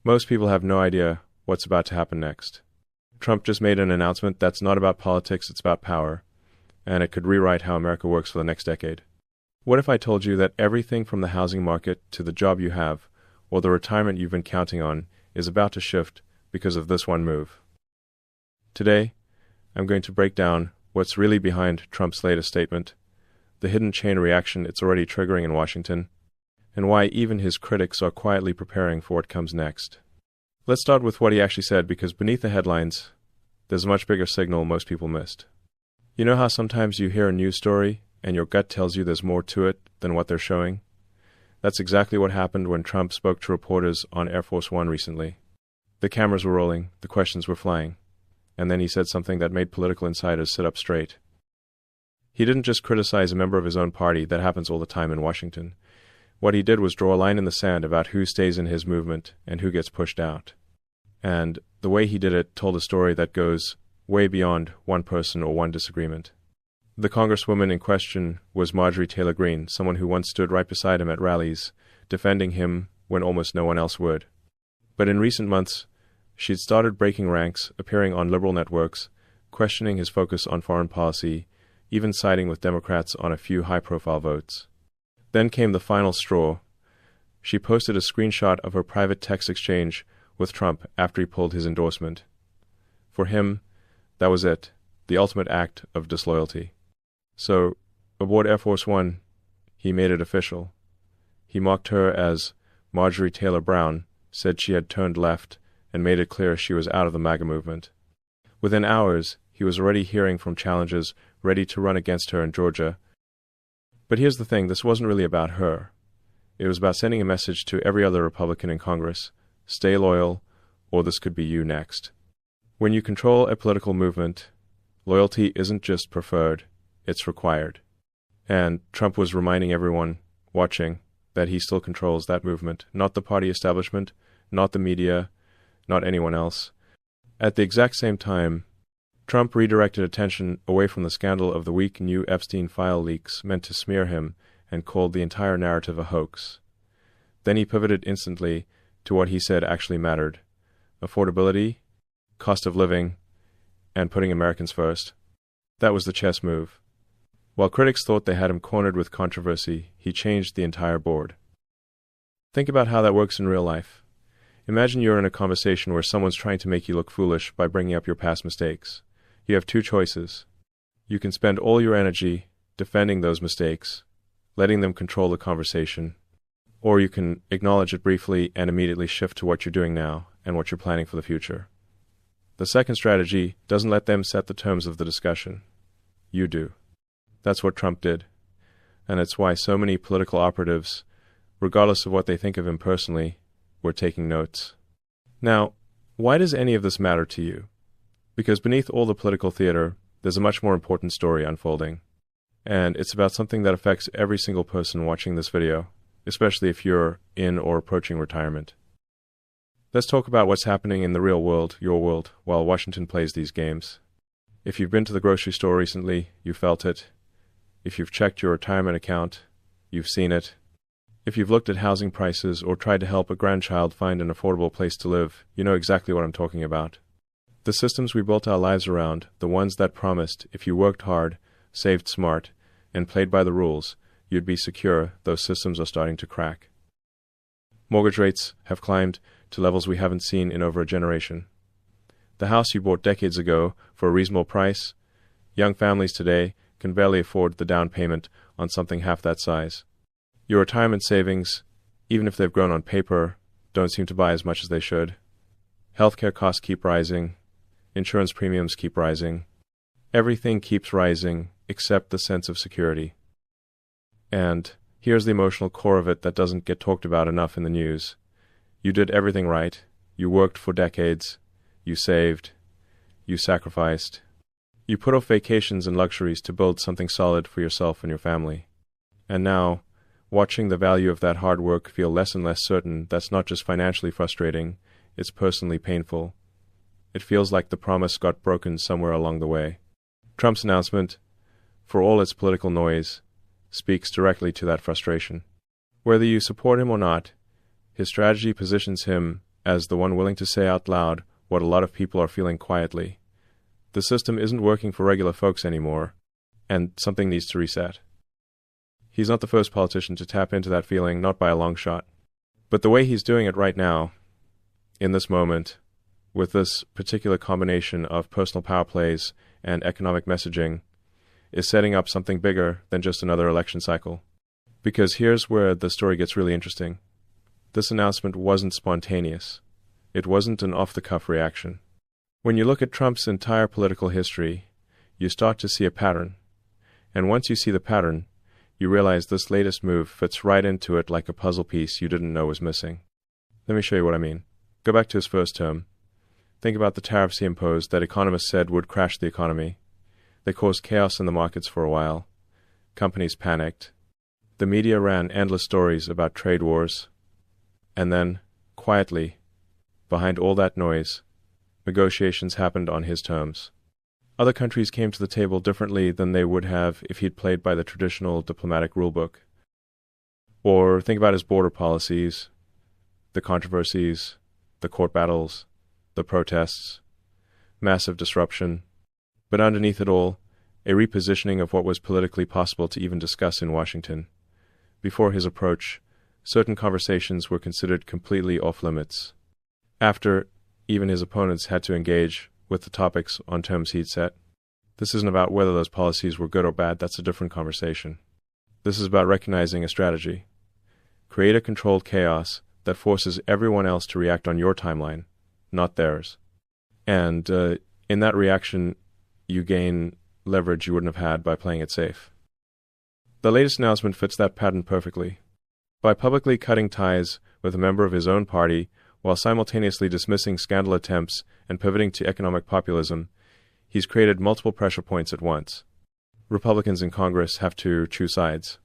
Most people have no idea what's about to happen next. Trump just made an announcement that's not about politics, it's about power, and it could rewrite how America works for the next decade. What if I told you that everything from the housing market to the job you have, or the retirement you've been counting on, is about to shift because of this one move? Today, I'm going to break down what's really behind Trump's latest statement, the hidden chain reaction it's already triggering in Washington, and why even his critics are quietly preparing for what comes next. Let's start with what he actually said, because beneath the headlines, there's a much bigger signal most people missed. You know how sometimes you hear a news story and your gut tells you there's more to it than what they're showing? That's exactly what happened when Trump spoke to reporters on Air Force One recently. The cameras were rolling, the questions were flying, and then he said something that made political insiders sit up straight. He didn't just criticize a member of his own party. That happens all the time in Washington. What he did was draw a line in the sand about who stays in his movement and who gets pushed out. And the way he did it told a story that goes way beyond one person or one disagreement. The congresswoman in question was Marjorie Taylor Greene, someone who once stood right beside him at rallies, defending him when almost no one else would. But in recent months, she'd started breaking ranks, appearing on liberal networks, questioning his focus on foreign policy, even siding with Democrats on a few high-profile votes. Then came the final straw. She posted a screenshot of her private text exchange with Trump after he pulled his endorsement. For him, that was it, the ultimate act of disloyalty. So, aboard Air Force One, he made it official. He mocked her as Marjorie Taylor Brown, said she had turned left, and made it clear she was out of the MAGA movement. Within hours, he was already hearing from challengers ready to run against her in Georgia. But here's the thing, this wasn't really about her. It was about sending a message to every other Republican in Congress: stay loyal, or this could be you next. When you control a political movement, loyalty isn't just preferred, it's required. And Trump was reminding everyone watching that he still controls that movement, not the party establishment, not the media, not anyone else. At the exact same time, Trump redirected attention away from the scandal of the weak new Epstein file leaks meant to smear him and called the entire narrative a hoax. Then he pivoted instantly to what he said actually mattered: affordability, cost of living, and putting Americans first. That was the chess move. While critics thought they had him cornered with controversy, he changed the entire board. Think about how that works in real life. Imagine you're in a conversation where someone's trying to make you look foolish by bringing up your past mistakes. You have two choices. You can spend all your energy defending those mistakes, letting them control the conversation, or you can acknowledge it briefly and immediately shift to what you're doing now and what you're planning for the future. The second strategy doesn't let them set the terms of the discussion. You do. That's what Trump did. And it's why so many political operatives, regardless of what they think of him personally, were taking notes. Now, why does any of this matter to you? Because beneath all the political theater, there's a much more important story unfolding. And it's about something that affects every single person watching this video, especially if you're in or approaching retirement. Let's talk about what's happening in the real world, your world, while Washington plays these games. If you've been to the grocery store recently, you felt it. If you've checked your retirement account, you've seen it. If you've looked at housing prices or tried to help a grandchild find an affordable place to live, you know exactly what I'm talking about. The systems we built our lives around, the ones that promised if you worked hard, saved smart, and played by the rules, you'd be secure, those systems are starting to crack. Mortgage rates have climbed to levels we haven't seen in over a generation. The house you bought decades ago for a reasonable price, young families today can barely afford the down payment on something half that size. Your retirement savings, even if they've grown on paper, don't seem to buy as much as they should. Healthcare costs keep rising. Insurance premiums keep rising. Everything keeps rising except the sense of security. And here's the emotional core of it that doesn't get talked about enough in the news. You did everything right. You worked for decades. You saved. You sacrificed. You put off vacations and luxuries to build something solid for yourself and your family. And now, watching the value of that hard work feel less and less certain, that's not just financially frustrating, it's personally painful. It feels like the promise got broken somewhere along the way. Trump's announcement, for all its political noise, speaks directly to that frustration. Whether you support him or not, his strategy positions him as the one willing to say out loud what a lot of people are feeling quietly. The system isn't working for regular folks anymore, and something needs to reset. He's not the first politician to tap into that feeling, not by a long shot. But the way he's doing it right now, in this moment, with this particular combination of personal power plays and economic messaging, is setting up something bigger than just another election cycle. Because here's where the story gets really interesting. This announcement wasn't spontaneous. It wasn't an off-the-cuff reaction. When you look at Trump's entire political history, you start to see a pattern. And once you see the pattern, you realize this latest move fits right into it like a puzzle piece you didn't know was missing. Let me show you what I mean. Go back to his first term. Think about the tariffs he imposed that economists said would crash the economy. They caused chaos in the markets for a while. Companies panicked. The media ran endless stories about trade wars. And then, quietly, behind all that noise, negotiations happened on his terms. Other countries came to the table differently than they would have if he'd played by the traditional diplomatic rulebook. Or think about his border policies, the controversies, the court battles, the protests, massive disruption, but underneath it all, a repositioning of what was politically possible to even discuss in Washington. Before his approach, certain conversations were considered completely off-limits. After, even his opponents had to engage with the topics on terms he'd set. This isn't about whether those policies were good or bad, that's a different conversation. This is about recognizing a strategy. Create a controlled chaos that forces everyone else to react on your timeline, not theirs. And in that reaction, you gain leverage you wouldn't have had by playing it safe. The latest announcement fits that pattern perfectly. By publicly cutting ties with a member of his own party while simultaneously dismissing scandal attempts and pivoting to economic populism, he's created multiple pressure points at once. Republicans in Congress have to choose sides.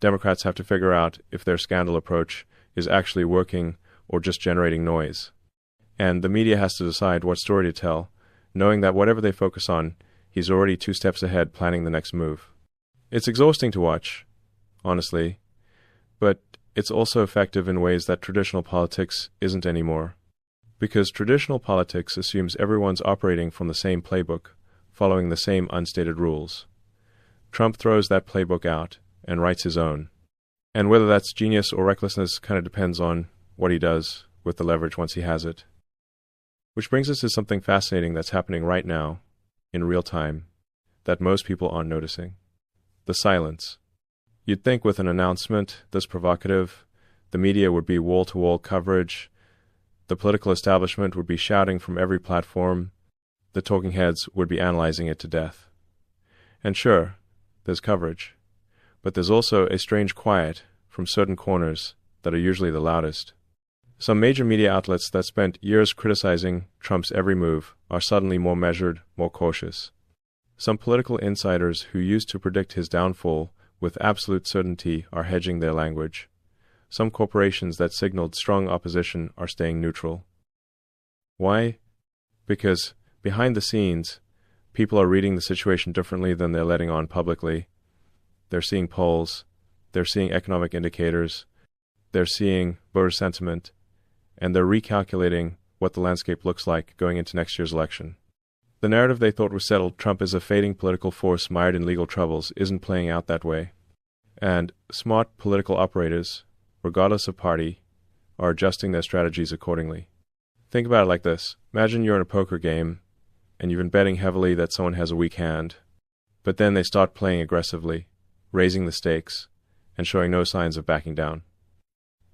Democrats have to figure out if their scandal approach is actually working or just generating noise. And the media has to decide what story to tell, knowing that whatever they focus on, he's already 2 steps ahead planning the next move. It's exhausting to watch, honestly, but it's also effective in ways that traditional politics isn't anymore. Because traditional politics assumes everyone's operating from the same playbook, following the same unstated rules. Trump throws that playbook out and writes his own. And whether that's genius or recklessness kind of depends on what he does with the leverage once he has it. Which brings us to something fascinating that's happening right now, in real time, that most people aren't noticing. The silence. You'd think with an announcement this provocative, the media would be wall-to-wall coverage, the political establishment would be shouting from every platform, the talking heads would be analyzing it to death. And sure, there's coverage, but there's also a strange quiet from certain corners that are usually the loudest. Some major media outlets that spent years criticizing Trump's every move are suddenly more measured, more cautious. Some political insiders who used to predict his downfall with absolute certainty are hedging their language. Some corporations that signaled strong opposition are staying neutral. Why? Because behind the scenes, people are reading the situation differently than they're letting on publicly. They're seeing polls, they're seeing economic indicators, they're seeing voter sentiment, and they're recalculating what the landscape looks like going into next year's election. The narrative they thought was settled, Trump is a fading political force mired in legal troubles, isn't playing out that way. And smart political operators, regardless of party, are adjusting their strategies accordingly. Think about it like this. Imagine you're in a poker game, and you've been betting heavily that someone has a weak hand, but then they start playing aggressively, raising the stakes, and showing no signs of backing down.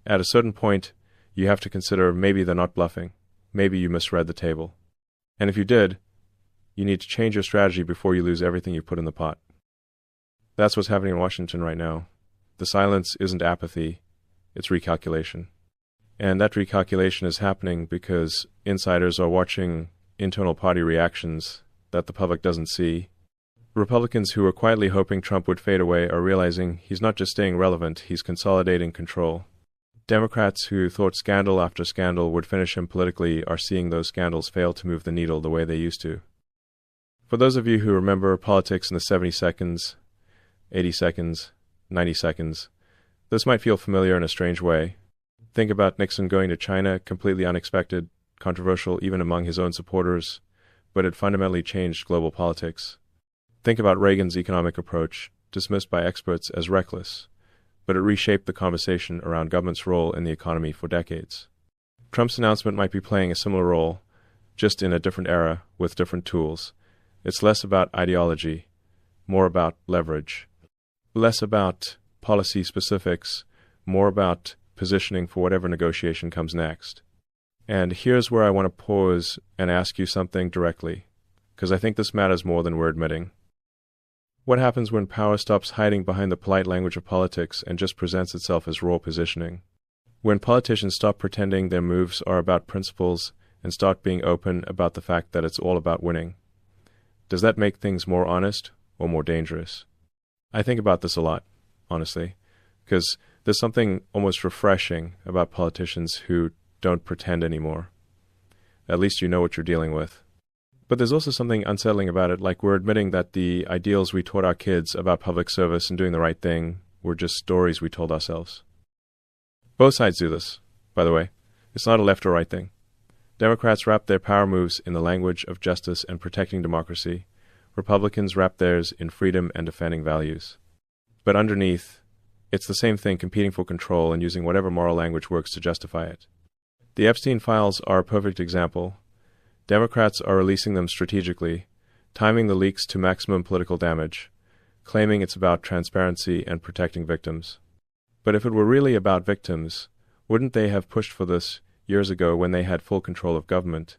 At a certain point, you have to consider maybe they're not bluffing, maybe you misread the table. And if you did, you need to change your strategy before you lose everything you put in the pot. That's what's happening in Washington right now. The silence isn't apathy, it's recalculation. And that recalculation is happening because insiders are watching internal party reactions that the public doesn't see. Republicans who were quietly hoping Trump would fade away are realizing he's not just staying relevant, he's consolidating control. Democrats who thought scandal after scandal would finish him politically are seeing those scandals fail to move the needle the way they used to. For those of you who remember politics in the 70 seconds, 80 seconds, 90 seconds, this might feel familiar in a strange way. Think about Nixon going to China, completely unexpected, controversial even among his own supporters, but it fundamentally changed global politics. Think about Reagan's economic approach, dismissed by experts as reckless, but it reshaped the conversation around government's role in the economy for decades. Trump's announcement might be playing a similar role, just in a different era with different tools. It's less about ideology, more about leverage. Less about policy specifics, more about positioning for whatever negotiation comes next. And here's where I want to pause and ask you something directly, because I think this matters more than we're admitting. What happens when power stops hiding behind the polite language of politics and just presents itself as raw positioning? When politicians stop pretending their moves are about principles and start being open about the fact that it's all about winning, does that make things more honest or more dangerous? I think about this a lot, honestly, because there's something almost refreshing about politicians who don't pretend anymore. At least you know what you're dealing with. But there's also something unsettling about it, like we're admitting that the ideals we taught our kids about public service and doing the right thing were just stories we told ourselves. Both sides do this, by the way. It's not a left or right thing. Democrats wrap their power moves in the language of justice and protecting democracy. Republicans wrap theirs in freedom and defending values. But underneath, it's the same thing, competing for control and using whatever moral language works to justify it. The Epstein files are a perfect example. Democrats are releasing them strategically, timing the leaks to maximum political damage, claiming it's about transparency and protecting victims. But if it were really about victims, wouldn't they have pushed for this years ago when they had full control of government?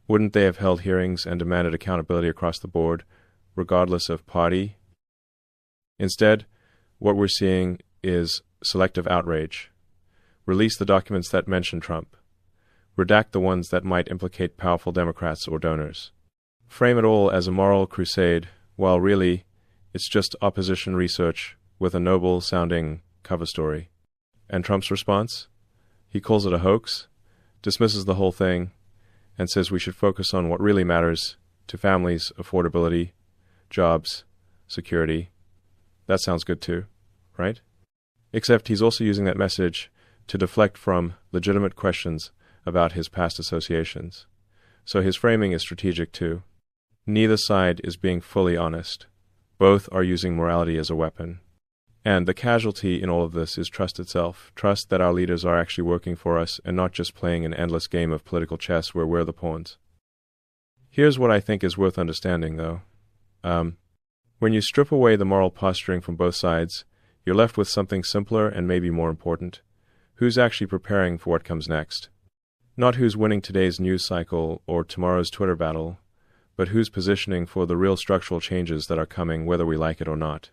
Wouldn't they have held hearings and demanded accountability across the board, regardless of party? Instead, what we're seeing is selective outrage. Release the documents that mention Trump. Redact the ones that might implicate powerful Democrats or donors. Frame it all as a moral crusade, while really, it's just opposition research with a noble-sounding cover story. And Trump's response? He calls it a hoax, dismisses the whole thing, and says we should focus on what really matters to families, affordability, jobs, security. That sounds good too, right? Except he's also using that message to deflect from legitimate questions about his past associations. So his framing is strategic too. Neither side is being fully honest. Both are using morality as a weapon. And the casualty in all of this is trust itself. Trust that our leaders are actually working for us and not just playing an endless game of political chess where we're the pawns. Here's what I think is worth understanding, though. When you strip away the moral posturing from both sides, you're left with something simpler and maybe more important. Who's actually preparing for what comes next? Not who's winning today's news cycle or tomorrow's Twitter battle, but who's positioning for the real structural changes that are coming whether we like it or not.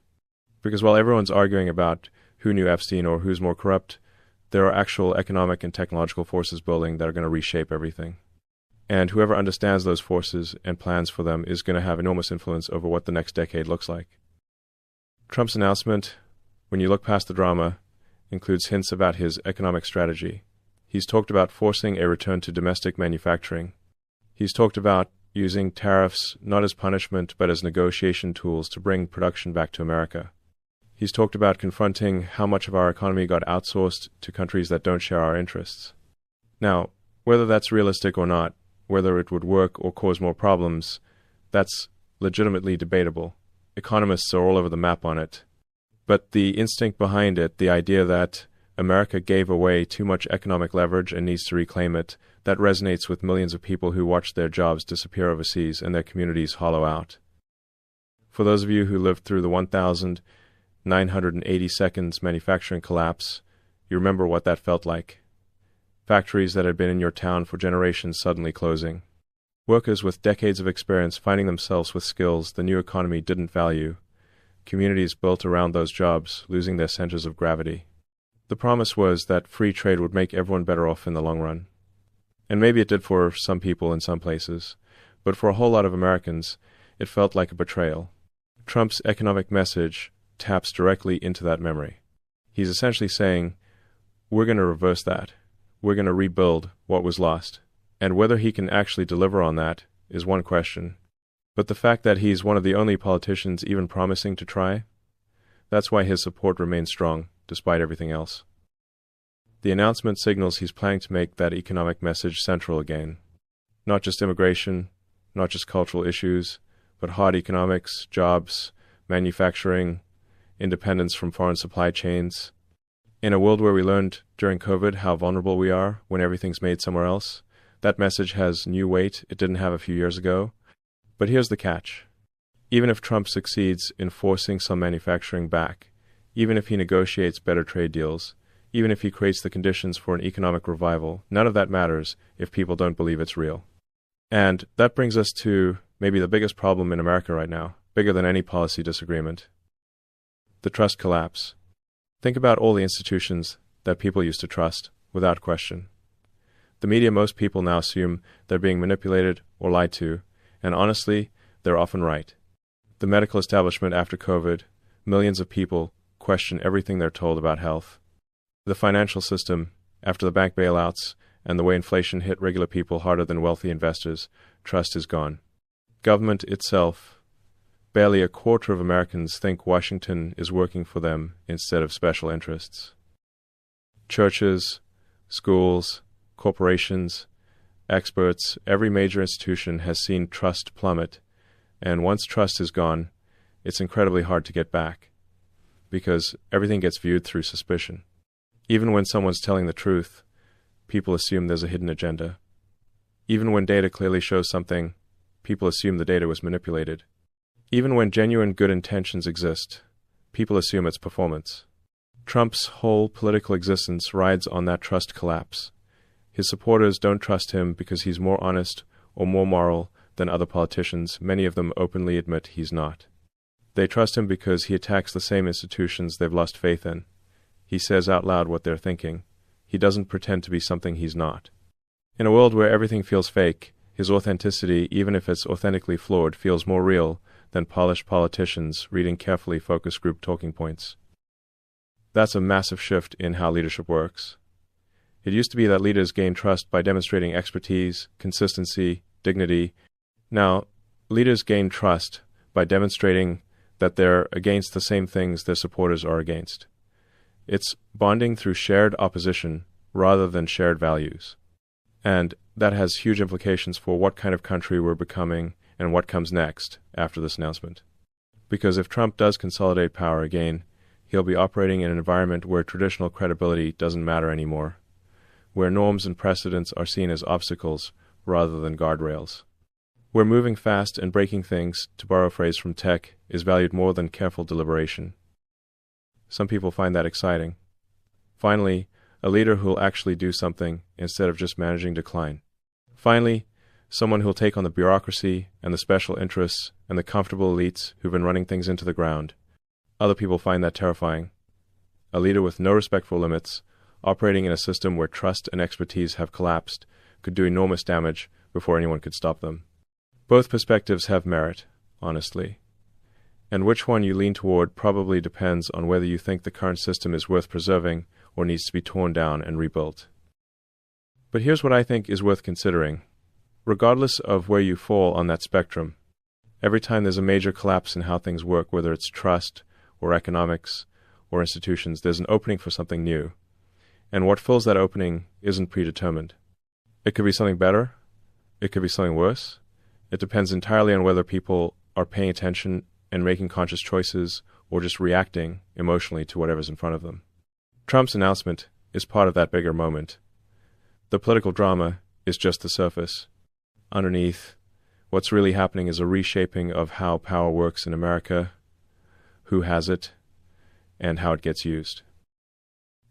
Because while everyone's arguing about who knew Epstein or who's more corrupt, there are actual economic and technological forces building that are going to reshape everything. And whoever understands those forces and plans for them is going to have enormous influence over what the next decade looks like. Trump's announcement, when you look past the drama, includes hints about his economic strategy. He's talked about forcing a return to domestic manufacturing. He's talked about using tariffs not as punishment but as negotiation tools to bring production back to America. He's talked about confronting how much of our economy got outsourced to countries that don't share our interests. Now, whether that's realistic or not, whether it would work or cause more problems, that's legitimately debatable. Economists are all over the map on it. But the instinct behind it, the idea that America gave away too much economic leverage and needs to reclaim it, that resonates with millions of people who watched their jobs disappear overseas and their communities hollow out. For those of you who lived through the 1,980 seconds manufacturing collapse, you remember what that felt like. Factories that had been in your town for generations suddenly closing. Workers with decades of experience finding themselves with skills the new economy didn't value. Communities built around those jobs losing their centers of gravity. The promise was that free trade would make everyone better off in the long run. And maybe it did for some people in some places, but for a whole lot of Americans, it felt like a betrayal. Trump's economic message taps directly into that memory. He's essentially saying, we're going to reverse that. We're going to rebuild what was lost. And whether he can actually deliver on that is one question. But the fact that he's one of the only politicians even promising to try, that's why his support remains strong, despite everything else. The announcement signals he's planning to make that economic message central again. Not just immigration, not just cultural issues, but hard economics, jobs, manufacturing, independence from foreign supply chains. In a world where we learned during COVID how vulnerable we are when everything's made somewhere else, that message has new weight it didn't have a few years ago. But here's the catch. Even if Trump succeeds in forcing some manufacturing back, even if he negotiates better trade deals, even if he creates the conditions for an economic revival, none of that matters if people don't believe it's real. And that brings us to maybe the biggest problem in America right now, bigger than any policy disagreement. The trust collapse. Think about all the institutions that people used to trust, without question. The media, most people now assume they're being manipulated or lied to, and honestly, they're often right. The medical establishment after COVID, millions of people question everything they're told about health. The financial system, after the bank bailouts and the way inflation hit regular people harder than wealthy investors, trust is gone. Government itself, barely a quarter of Americans think Washington is working for them instead of special interests. Churches, schools, corporations, experts, every major institution has seen trust plummet, and once trust is gone, it's incredibly hard to get back, because everything gets viewed through suspicion. Even when someone's telling the truth, people assume there's a hidden agenda. Even when data clearly shows something, people assume the data was manipulated. Even when genuine good intentions exist, people assume it's performance. Trump's whole political existence rides on that trust collapse. His supporters don't trust him because he's more honest or more moral than other politicians. Many of them openly admit he's not. They trust him because he attacks the same institutions they've lost faith in. He says out loud what they're thinking. He doesn't pretend to be something he's not. In a world where everything feels fake, his authenticity, even if it's authentically flawed, feels more real than polished politicians reading carefully focus group talking points. That's a massive shift in how leadership works. It used to be that leaders gain trust by demonstrating expertise, consistency, dignity. Now, leaders gain trust by demonstrating that they're against the same things their supporters are against. It's bonding through shared opposition rather than shared values. And that has huge implications for what kind of country we're becoming and what comes next after this announcement. Because if Trump does consolidate power again, he'll be operating in an environment where traditional credibility doesn't matter anymore, where norms and precedents are seen as obstacles rather than guardrails. Where moving fast and breaking things, to borrow a phrase from tech, is valued more than careful deliberation. Some people find that exciting. Finally, a leader who'll actually do something instead of just managing decline. Finally, someone who'll take on the bureaucracy and the special interests and the comfortable elites who've been running things into the ground. Other people find that terrifying. A leader with no respect for limits, operating in a system where trust and expertise have collapsed, could do enormous damage before anyone could stop them. Both perspectives have merit, honestly. And which one you lean toward probably depends on whether you think the current system is worth preserving or needs to be torn down and rebuilt. But here's what I think is worth considering. Regardless of where you fall on that spectrum, every time there's a major collapse in how things work, whether it's trust or economics or institutions, there's an opening for something new. And what fills that opening isn't predetermined. It could be something better. It could be something worse. It depends entirely on whether people are paying attention and making conscious choices or just reacting emotionally to whatever's in front of them. Trump's announcement is part of that bigger moment. The political drama is just the surface. Underneath, what's really happening is a reshaping of how power works in America, who has it, and how it gets used.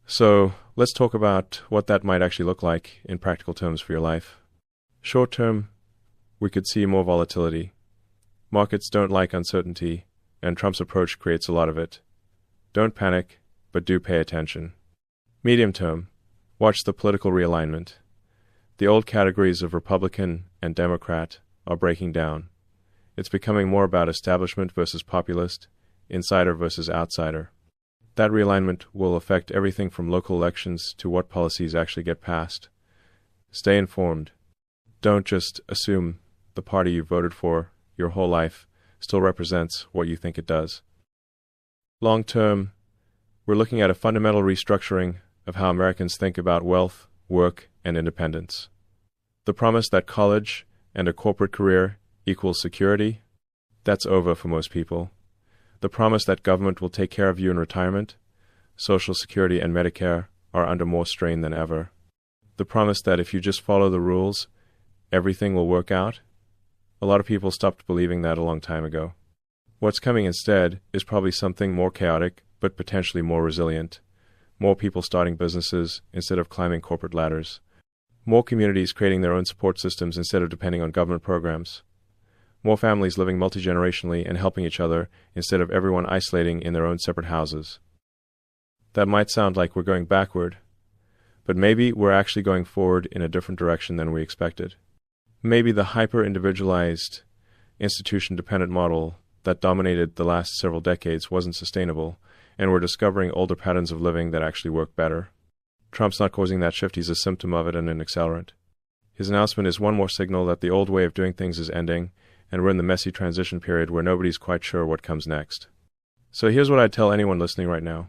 So let's talk about what that might actually look like in practical terms for your life. Short term, we could see more volatility. Markets don't like uncertainty, and Trump's approach creates a lot of it. Don't panic, but do pay attention. Medium term, watch the political realignment. The old categories of Republican and Democrat are breaking down. It's becoming more about establishment versus populist, insider versus outsider. That realignment will affect everything from local elections to what policies actually get passed. Stay informed. Don't just assume the party you voted for your whole life still represents what you think it does. Long term, we're looking at a fundamental restructuring of how Americans think about wealth, work, and independence. The promise that college and a corporate career equals security, that's over for most people. The promise that government will take care of you in retirement, Social Security and Medicare are under more strain than ever. The promise that if you just follow the rules, everything will work out, a lot of people stopped believing that a long time ago. What's coming instead is probably something more chaotic, but potentially more resilient. More people starting businesses instead of climbing corporate ladders. More communities creating their own support systems instead of depending on government programs. More families living multi-generationally and helping each other instead of everyone isolating in their own separate houses. That might sound like we're going backward, but maybe we're actually going forward in a different direction than we expected. Maybe the hyper-individualized, institution-dependent model that dominated the last several decades wasn't sustainable, and we're discovering older patterns of living that actually work better. Trump's not causing that shift, he's a symptom of it and an accelerant. His announcement is one more signal that the old way of doing things is ending, and we're in the messy transition period where nobody's quite sure what comes next. So here's what I'd tell anyone listening right now.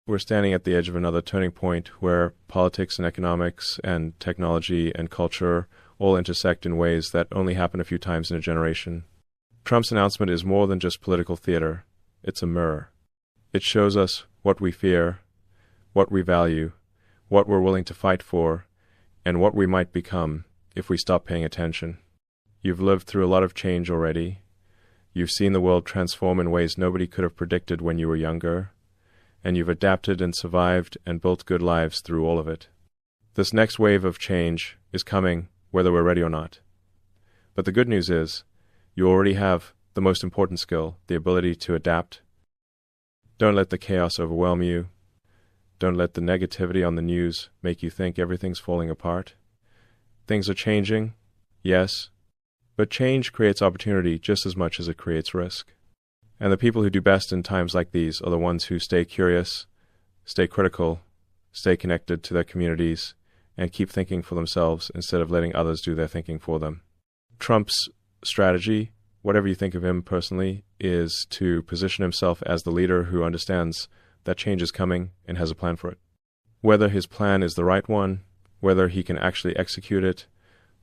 We're standing at the edge of another turning point where politics and economics and technology and culture all intersect in ways that only happen a few times in a generation. Trump's announcement is more than just political theater. It's a mirror. It shows us what we fear, what we value, what we're willing to fight for, and what we might become if we stop paying attention. You've lived through a lot of change already. You've seen the world transform in ways nobody could have predicted when you were younger, and you've adapted and survived and built good lives through all of it. This next wave of change is coming, whether we're ready or not. But the good news is, you already have the most important skill, the ability to adapt. Don't let the chaos overwhelm you. Don't let the negativity on the news make you think everything's falling apart. Things are changing, yes, but change creates opportunity just as much as it creates risk. And the people who do best in times like these are the ones who stay curious, stay critical, stay connected to their communities, and keep thinking for themselves instead of letting others do their thinking for them. Trump's strategy, whatever you think of him personally, is to position himself as the leader who understands that change is coming and has a plan for it. Whether his plan is the right one, whether he can actually execute it,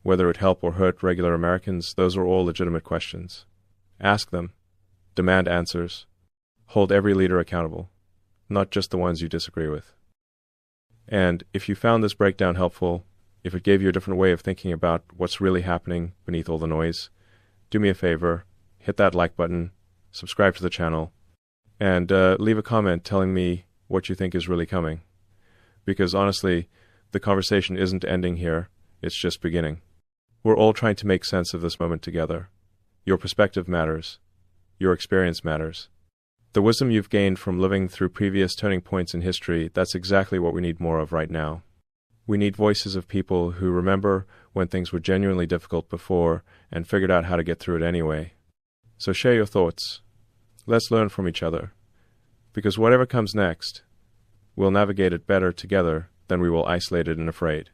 whether it help or hurt regular Americans, those are all legitimate questions. Ask them. Demand answers. Hold every leader accountable, not just the ones you disagree with. And if you found this breakdown helpful, if it gave you a different way of thinking about what's really happening beneath all the noise, do me a favor, hit that like button, subscribe to the channel, and leave a comment telling me what you think is really coming. Because honestly, the conversation isn't ending here, it's just beginning. We're all trying to make sense of this moment together. Your perspective matters. Your experience matters. The wisdom you've gained from living through previous turning points in history, that's exactly what we need more of right now. We need voices of people who remember when things were genuinely difficult before and figured out how to get through it anyway. So share your thoughts. Let's learn from each other. Because whatever comes next, we'll navigate it better together than we will isolated and afraid.